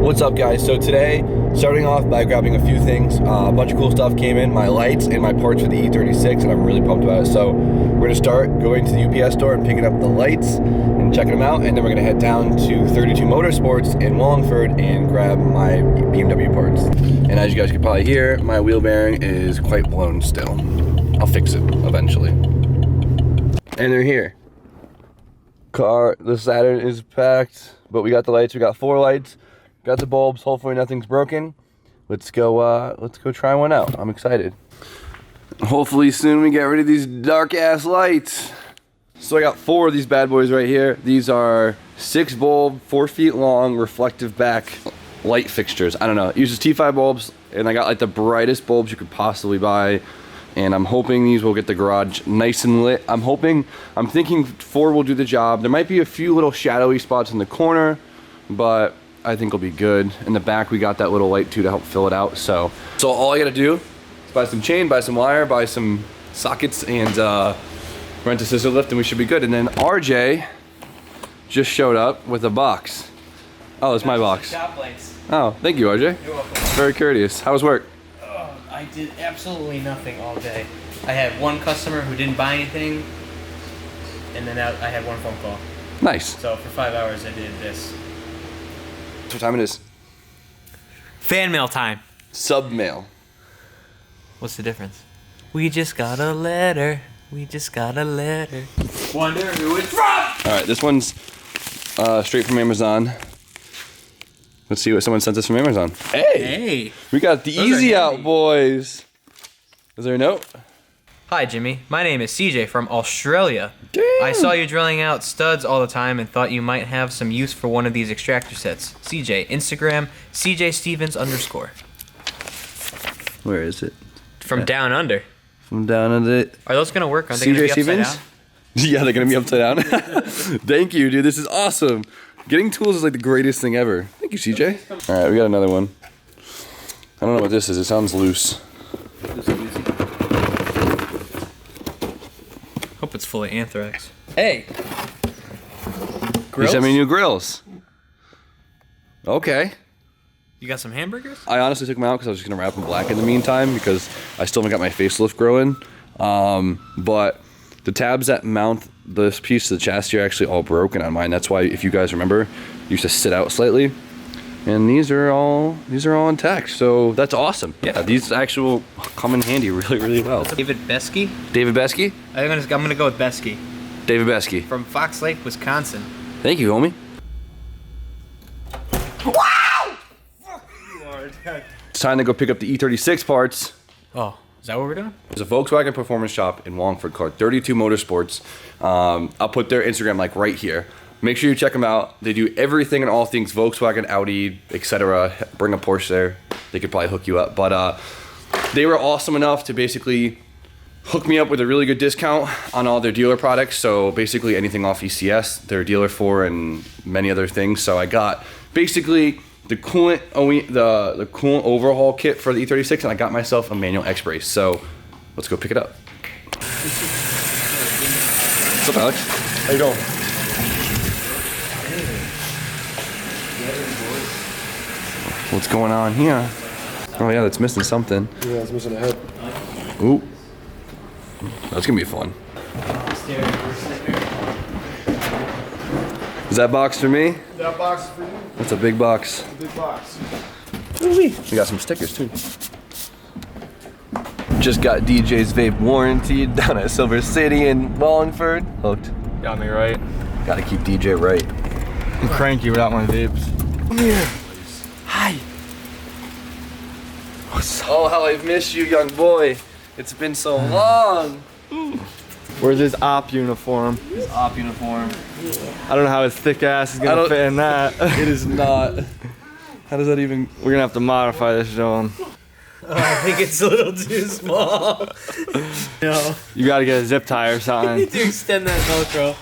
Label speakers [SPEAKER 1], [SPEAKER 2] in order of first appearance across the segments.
[SPEAKER 1] What's up, guys? So today, starting off by grabbing a few things. A bunch of cool stuff came in, my lights and my parts for the E36, and I'm really pumped about it. So we're gonna start going to the UPS store and picking up the lights and checking them out, and then we're gonna head down to 32 Motorsports in Wallingford and grab my BMW parts. And as you guys can probably hear, my wheel bearing is quite blown still. I'll fix it eventually. And they're here. The Saturn is packed, but we got the lights. We got 4 lights. Got the bulbs. Hopefully nothing's broken. Let's go try one out. I'm excited. Hopefully soon we get rid of these dark ass lights. So I got 4 of these bad boys right here. These are 6 bulb, 4 feet long, reflective back light fixtures. I don't know. It uses T5 bulbs, and I got like the brightest bulbs you could possibly buy. And I'm hoping these will get the garage nice and lit. I'm thinking 4 will do the job. There might be a few little shadowy spots in the corner, but I think it'll be good. In the back, we got that little light too to help fill it out. So all I gotta do is buy some chain, buy some wire, buy some sockets, and rent a scissor lift, and we should be good. And then RJ just showed up with a box. Oh, it's my box. Oh, thank you, RJ.
[SPEAKER 2] You're welcome.
[SPEAKER 1] Very courteous. How was work?
[SPEAKER 2] I did absolutely nothing all day. I had one customer who didn't buy anything, and then I had one phone call.
[SPEAKER 1] Nice.
[SPEAKER 2] So for 5 hours I did this.
[SPEAKER 1] What time it is?
[SPEAKER 2] Fan mail time.
[SPEAKER 1] Sub mail.
[SPEAKER 2] What's the difference? We just got a letter. We just got a letter. Wonder who it's from!
[SPEAKER 1] Alright, this one's straight from Amazon. Let's see what someone sent us from Amazon. Hey! We got the Easy Out boys. Is there a note?
[SPEAKER 2] Hi, Jimmy. My name is CJ from Australia.
[SPEAKER 1] Damn.
[SPEAKER 2] I saw you drilling out studs all the time and thought you might have some use for one of these extractor sets. CJ, Instagram, CJ_Stevens_.
[SPEAKER 1] Where is it?
[SPEAKER 2] From down under.
[SPEAKER 1] From down under.
[SPEAKER 2] Are those gonna work? Are they gonna be upside down?
[SPEAKER 1] Yeah, they're gonna be upside down. Thank you, dude. This is awesome. Getting tools is like the greatest thing ever. Thank you, CJ. All right, we got another one. I don't know what this is. It sounds loose.
[SPEAKER 2] Hope it's full of anthrax. Hey!
[SPEAKER 1] You sent me new grills. Okay.
[SPEAKER 2] You got some hamburgers?
[SPEAKER 1] I honestly took them out because I was just gonna wrap them black in the meantime because I still haven't got my facelift growing. But the tabs that mount this piece of the chassis are actually all broken on mine. That's why, if you guys remember, it used to sit out slightly. And these are all intact, so that's awesome. Yeah, these actual come in handy really well.
[SPEAKER 2] David Besky?
[SPEAKER 1] David Besky?
[SPEAKER 2] I'm gonna go with Besky.
[SPEAKER 1] David Besky.
[SPEAKER 2] From Fox Lake, Wisconsin.
[SPEAKER 1] Thank you, homie. Wow! It's time to go pick up the E36 parts.
[SPEAKER 2] Oh, is that what we're doing?
[SPEAKER 1] There's a Volkswagen performance shop in Wallingford called 32 Motorsports. I'll put their Instagram like right here. Make sure you check them out. They do everything and all things Volkswagen, Audi, etc. Bring a Porsche there. They could probably hook you up. But they were awesome enough to basically hook me up with a really good discount on all their dealer products. So basically anything off ECS, they're a dealer for, and many other things. So I got basically the coolant overhaul kit for the E36, and I got myself a manual X-brace. So let's go pick it up. What's up, Alex? How you doing? What's going on here? Oh yeah, that's missing something.
[SPEAKER 3] Yeah, it's missing a head.
[SPEAKER 1] Ooh. That's gonna be fun. Is that box for me?
[SPEAKER 3] That box is for you.
[SPEAKER 1] That's a big box.
[SPEAKER 3] A big box.
[SPEAKER 1] We got some stickers too. Just got DJ's vape warranted down at Silver City in Wallingford. Hooked.
[SPEAKER 3] Got me right.
[SPEAKER 1] Gotta keep DJ right.
[SPEAKER 3] I'm cranky without my vapes.
[SPEAKER 1] Come here. Hi. What's up? Oh, how I've missed you, young boy. It's been so long.
[SPEAKER 3] Where's his op uniform?
[SPEAKER 1] His op uniform.
[SPEAKER 3] I don't know how his thick ass is gonna fit in that.
[SPEAKER 1] It is not. How does that even?
[SPEAKER 3] We're gonna have to modify this, John.
[SPEAKER 2] I think it's a little too small. No.
[SPEAKER 3] You gotta get a zip tie or something.
[SPEAKER 2] I need to extend that Velcro.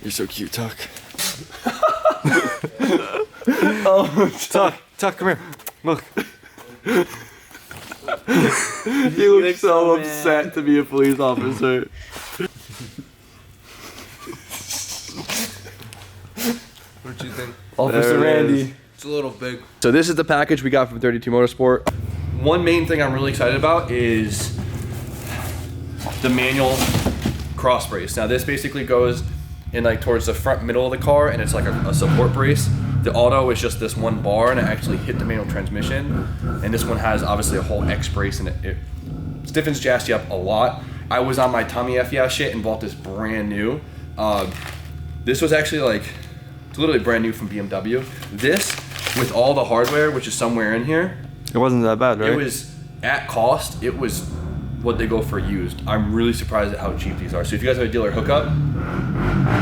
[SPEAKER 3] You're so cute, Tuck.
[SPEAKER 1] Oh,
[SPEAKER 3] Tuck, come here. Look.
[SPEAKER 1] You look so upset to be a police officer.
[SPEAKER 3] What you think?
[SPEAKER 1] I'll Officer Randy.
[SPEAKER 2] It's a little big.
[SPEAKER 1] So this is the package we got from 32 Motorsport. One main thing I'm really excited about is the manual cross brace. Now this basically goes in like towards the front middle of the car, and it's like a support brace. The auto is just this one bar, and it actually hit the manual transmission. And this one has obviously a whole X brace, and it stiffens chassis up a lot. I was on my Tommy F yeah shit and bought this brand new. This was actually like, it's literally brand new from BMW. This, with all the hardware, which is somewhere in here,
[SPEAKER 3] It wasn't that bad, right?
[SPEAKER 1] it was at cost. It was what they go for used. I'm really surprised at how cheap these are. So if you guys have a dealer hookup,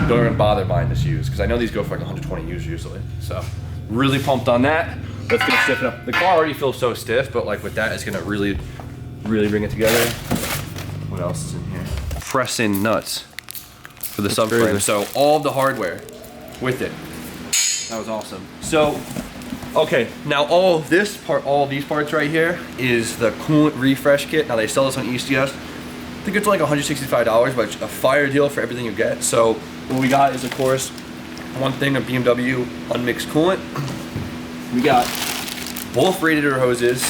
[SPEAKER 1] don't even bother buying this used, because I know these go for like 120 used usually. So really pumped on that. That's gonna stiffen up. The car already feels so stiff, but like with that, it's gonna really bring it together. What else is in here? Pressing nuts for the subframe.
[SPEAKER 3] crazy.
[SPEAKER 1] So all of the hardware with it. That was awesome. So, okay, now all of this part, all of these parts right here is the coolant refresh kit. Now they sell this on ECS. I think it's like $165, but it's a fire deal for everything you get. So what we got is, of course, one thing of BMW unmixed coolant. We got both radiator hoses.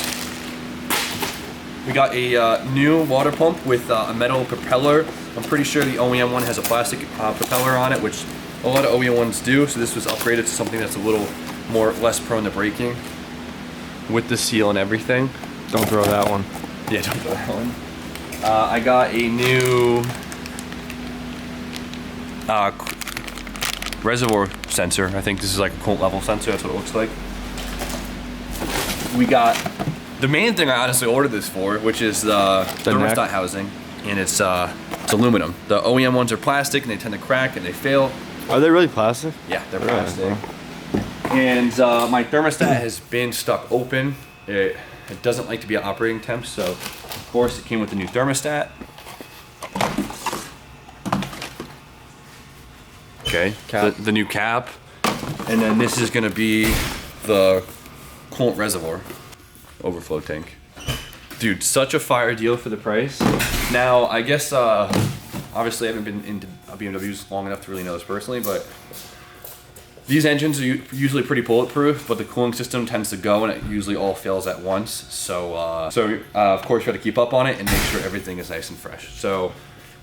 [SPEAKER 1] We got a new water pump with a metal propeller. I'm pretty sure the OEM one has a plastic propeller on it, which a lot of OEM ones do. So this was upgraded to something that's a little less prone to breaking, with the seal and everything.
[SPEAKER 3] Don't throw that one.
[SPEAKER 1] Yeah, don't throw that one. I got a new reservoir sensor. I think this is like a coolant level sensor. That's what it looks like. We got the main thing I honestly ordered this for, which is the thermostat housing, and it's aluminum. The OEM ones are plastic, and they tend to crack and they fail.
[SPEAKER 3] Are they really plastic?
[SPEAKER 1] Yeah, they're
[SPEAKER 3] Really?
[SPEAKER 1] plastic. And my thermostat has been stuck open. It doesn't like to be at operating temps, so of course it came with the new thermostat. Okay, the new cap. And then this is gonna be the coolant reservoir overflow tank. Dude, such a fire deal for the price. Now, I guess, obviously I haven't been into BMWs long enough to really know this personally, but these engines are usually pretty bulletproof, but the cooling system tends to go and it usually all fails at once. So of course you have to keep up on it and make sure everything is nice and fresh. So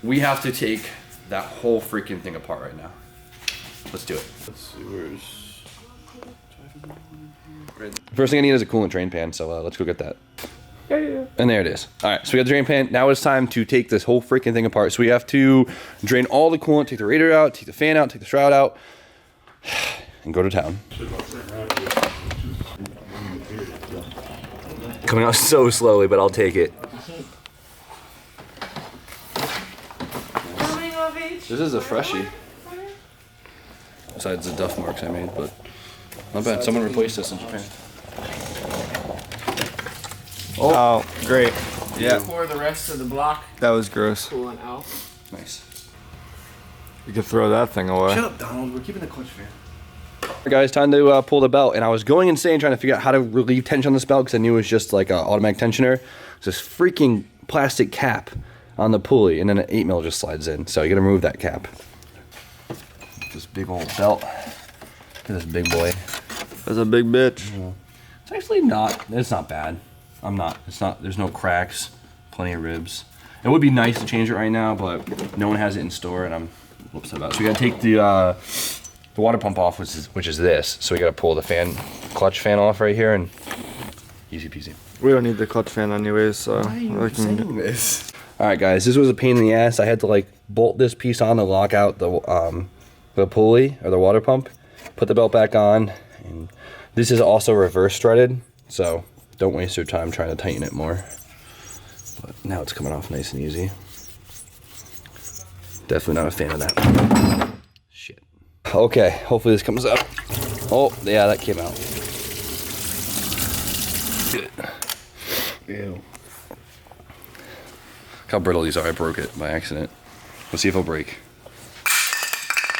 [SPEAKER 1] we have to take that whole freaking thing apart right now. Let's do it. Let's see, where's... First thing I need is a coolant drain pan, so let's go get that. Yeah. And there it is. All right, so we got the drain pan. Now it's time to take this whole freaking thing apart. So we have to drain all the coolant, take the radiator out, take the fan out, take the shroud out, and go to town. Coming out so slowly, but I'll take it. This is a freshie. Besides the duff marks I made, but not bad. Someone replaced this in Japan.
[SPEAKER 3] Oh, great.
[SPEAKER 2] Yeah. Pour the rest of the block
[SPEAKER 3] That was gross.
[SPEAKER 2] coolant out.
[SPEAKER 1] Nice.
[SPEAKER 3] You could throw that thing away.
[SPEAKER 1] Shut up, Donald. We're keeping the clutch fan. Alright guys, time to pull the belt. And I was going insane trying to figure out how to relieve tension on this belt because I knew it was just like an automatic tensioner. It's this freaking plastic cap on the pulley, and then an 8mm just slides in. So you gotta remove that cap. This big old belt. Look at this big boy.
[SPEAKER 3] That's a big bitch.
[SPEAKER 1] It's actually not, it's not bad. There's no cracks, plenty of ribs. It would be nice to change it right now, but no one has it in store and I'm upset about it. So we gotta take the water pump off, which is this. So we gotta pull the clutch fan off right here, and easy peasy.
[SPEAKER 3] We don't need the clutch fan anyways, so
[SPEAKER 1] Why are you
[SPEAKER 3] we can
[SPEAKER 1] saying this? All right guys, this was a pain in the ass. I had to like bolt this piece on to lock out the pulley or the water pump, put the belt back on, and this is also reverse threaded, so don't waste your time trying to tighten it more. But now it's coming off nice and easy. Definitely not a fan of that. Shit. Okay, hopefully this comes up. Oh, yeah, that came out. Good. Ew. Look how brittle these are. I broke it by accident. Let's see if it'll break.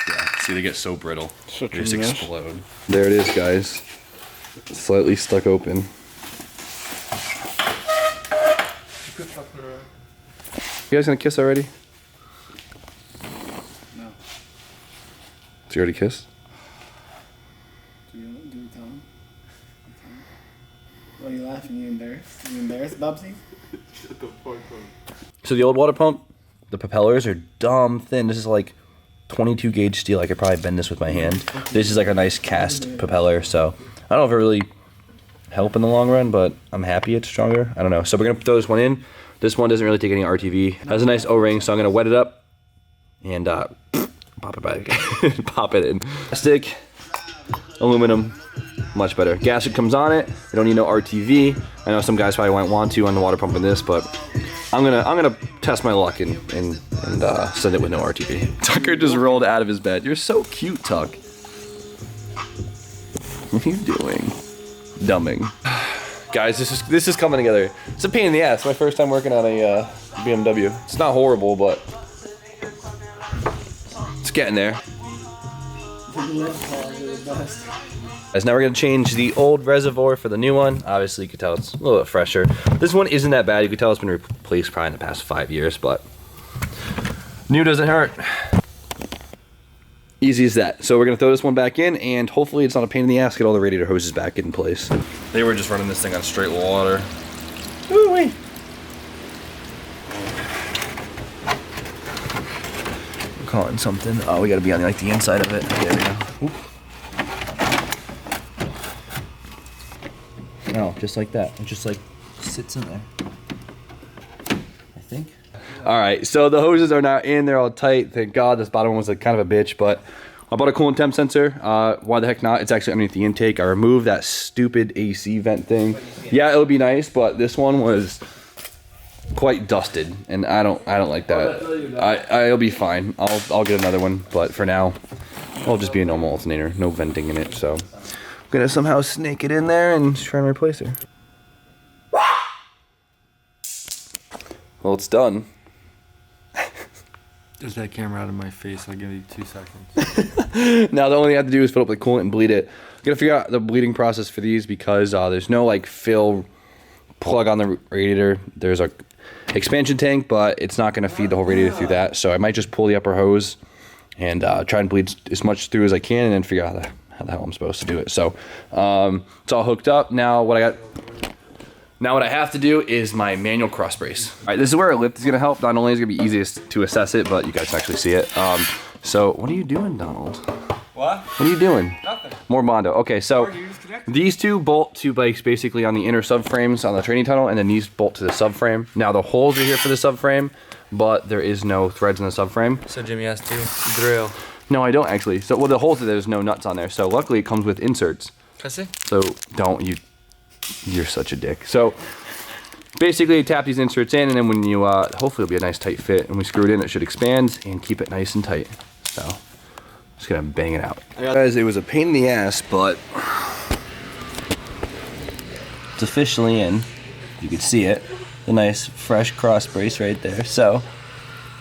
[SPEAKER 1] Yeah, see, they get so brittle. They just explode. There it is, guys. Slightly stuck open. You guys gonna kiss already? No. Did you already kiss?
[SPEAKER 4] Do we tell him? What are you laughing? You embarrassed? You embarrassed, Bubsy?
[SPEAKER 3] Shut the fuck up.
[SPEAKER 1] So the old water pump, the propellers are dumb thin. This is like 22 gauge steel. I could probably bend this with my hand. This is like a nice cast propeller, so I don't know if it really help in the long run, but I'm happy it's stronger. I don't know. So we're gonna throw this one in. This one doesn't really take any RTV. It has a nice O-ring, so I'm gonna wet it up and pop it back. Pop it in. Plastic, aluminum, much better. Gasket comes on it. You don't need no RTV. I know some guys probably won't want to on the water pump in this, but I'm gonna test my luck and send it with no RTV. Tucker just rolled out of his bed. You're so cute, Tuck. What are you doing? Dumbing. Guys, this is coming together. It's a pain in the ass. My first time working on a BMW. It's not horrible, but it's getting there. Guys, now we're gonna change the old reservoir for the new one. Obviously, you can tell it's a little bit fresher. This one isn't that bad. You can tell it's been replaced probably in the past 5 years, but new doesn't hurt. Easy as that. So we're gonna throw this one back in, and hopefully it's not a pain in the ass. Get all the radiator hoses back in place. They were just running this thing on straight water. Ooh-wee. I'm calling something. Oh, we gotta be on like the inside of it. There we go. Oop. No, just like that. It just like sits in there. I think. All right, so the hoses are now in. They're all tight. Thank God. This bottom one was like kind of a bitch, but I bought a coolant temp sensor. Why the heck not? It's actually underneath the intake. I removed that stupid AC vent thing. Yeah, it would be nice, but this one was quite dusted, and I don't like that. I'll be fine. I'll get another one, but for now, I'll just be a normal alternator. No venting in it, so I'm gonna somehow snake it in there and try and replace her. Well, it's done.
[SPEAKER 3] Get that camera out of my face. I'll give you 2 seconds.
[SPEAKER 1] Now the only thing I have to do is fill up the coolant and bleed it. I'm gonna figure out the bleeding process for these because there's no like fill plug on the radiator. There's a expansion tank, but it's not gonna feed the whole radiator through that. So I might just pull the upper hose and try and bleed as much through as I can, and then figure out how the hell I'm supposed to do it. So it's all hooked up. Now what I have to do is my manual cross brace. All right, this is where a lift is gonna help. Not only is it gonna be easiest to assess it, but you guys can actually see it. So what are you doing, Donald?
[SPEAKER 5] What?
[SPEAKER 1] What are you doing?
[SPEAKER 5] Nothing.
[SPEAKER 1] More Mondo. Okay, so these two bolt to bikes basically on the inner subframes on the training tunnel, and then these bolt to the subframe. Now the holes are here for the subframe, but there is no threads in the subframe.
[SPEAKER 5] So Jimmy has to drill.
[SPEAKER 1] No, I don't actually. So well, the holes there's no nuts on there. So luckily it comes with inserts.
[SPEAKER 5] Can I see?
[SPEAKER 1] So you're such a dick. So basically you tap these inserts in, and then when you hopefully it'll be a nice tight fit, and we screw it in, it should expand and keep it nice and tight. So just gonna bang it out. Guys, it was a pain in the ass, but it's officially in. You can see it. The nice fresh cross brace right there. So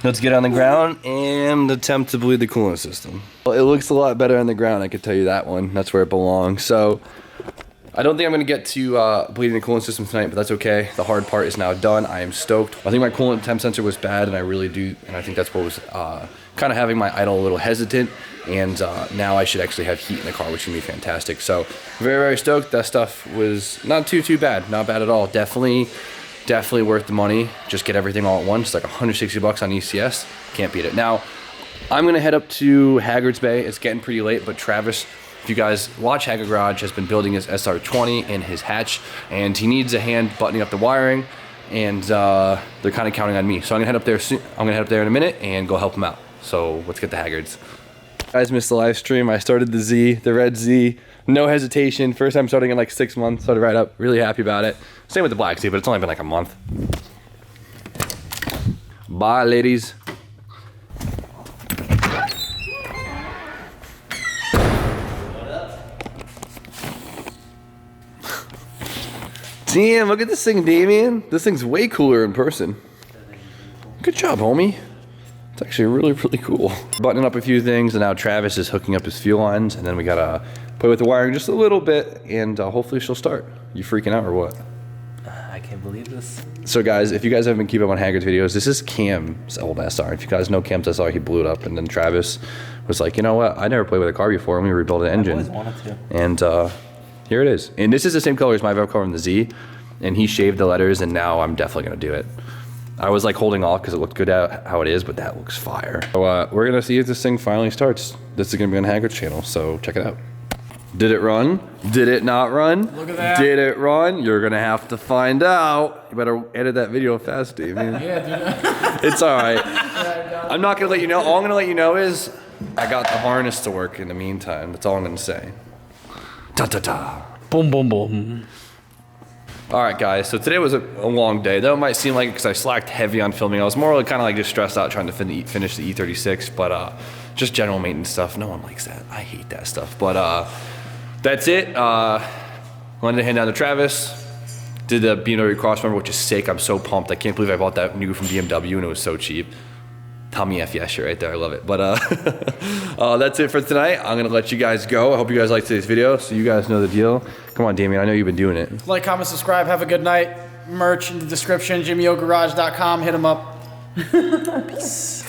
[SPEAKER 1] let's get on the ground and attempt to bleed the coolant system. Well, it looks a lot better on the ground, I can tell you that one. That's where it belongs. So I don't think I'm gonna get to bleeding the coolant system tonight, but that's okay. The hard part is now done. I am stoked. I think my coolant temp sensor was bad, and I think that's what was kind of having my idle a little hesitant. And now I should actually have heat in the car, which is gonna be fantastic. So very, very stoked. That stuff was not too bad. Not bad at all. Definitely worth the money. Just get everything all at once. It's like 160 bucks on ECS. Can't beat it. Now, I'm gonna head up to Haggard's Bay. It's getting pretty late, but Travis, if you guys watch Haggard Garage, has been building his SR20 and his hatch, and he needs a hand buttoning up the wiring, and they're kind of counting on me. So I'm gonna head up there soon. I'm gonna head up there in a minute and go help him out. So let's get the Haggards. Guys, missed the live stream. I started the red Z, no hesitation. First time starting in like 6 months. Started right up. Really happy about it. Same with the black Z, but it's only been like a month. Bye, ladies. Damn, look at this thing, Damien. This thing's way cooler in person. Good job, homie. It's actually really, really cool. Buttoning up a few things, and now Travis is hooking up his fuel lines, and then we gotta play with the wiring just a little bit, and hopefully she'll start. You freaking out or what?
[SPEAKER 2] I
[SPEAKER 3] can't believe this.
[SPEAKER 1] So guys, if you guys haven't been keeping up on Haggard's videos, this is Cam's old SR. If you guys know Cam's SR, he blew it up, and then Travis was like, you know what? I never played with a car before. Let me rebuild an engine.
[SPEAKER 3] I've always wanted to.
[SPEAKER 1] And here it is. And this is the same color as my Velcro from the Z, and he shaved the letters, and now I'm definitely gonna do it. I was like holding off because it looked good at how it is, but that looks fire. So we're gonna see if this thing finally starts. This is gonna be on Haggard's channel, so check it out. Did it run? Did it not run?
[SPEAKER 4] Look at that.
[SPEAKER 1] Did it run? You're gonna have to find out. You better edit that video fast, Dave.
[SPEAKER 4] Yeah, dude.
[SPEAKER 1] It's all right. I'm not gonna let you know. All I'm gonna let you know is I got the harness to work in the meantime. That's all I'm gonna say. Ta ta ta.
[SPEAKER 3] Boom, boom, boom.
[SPEAKER 1] All right, guys. So today was a long day. Though it might seem like it because I slacked heavy on filming. I was more like kind of like just stressed out trying to finish the E36, but just general maintenance stuff. No one likes that. I hate that stuff. But that's it. Wanted to hand down to Travis. Did the BMW crossmember, which is sick. I'm so pumped. I can't believe I bought that new from BMW and it was so cheap. Tommy F. yes, right there. I love it. But that's it for tonight. I'm going to let you guys go. I hope you guys liked today's video, so you guys know the deal. Come on, Damien. I know you've been doing it.
[SPEAKER 4] Like, comment, subscribe. Have a good night. Merch in the description. JimmyOGarage.com. Hit them up. Peace.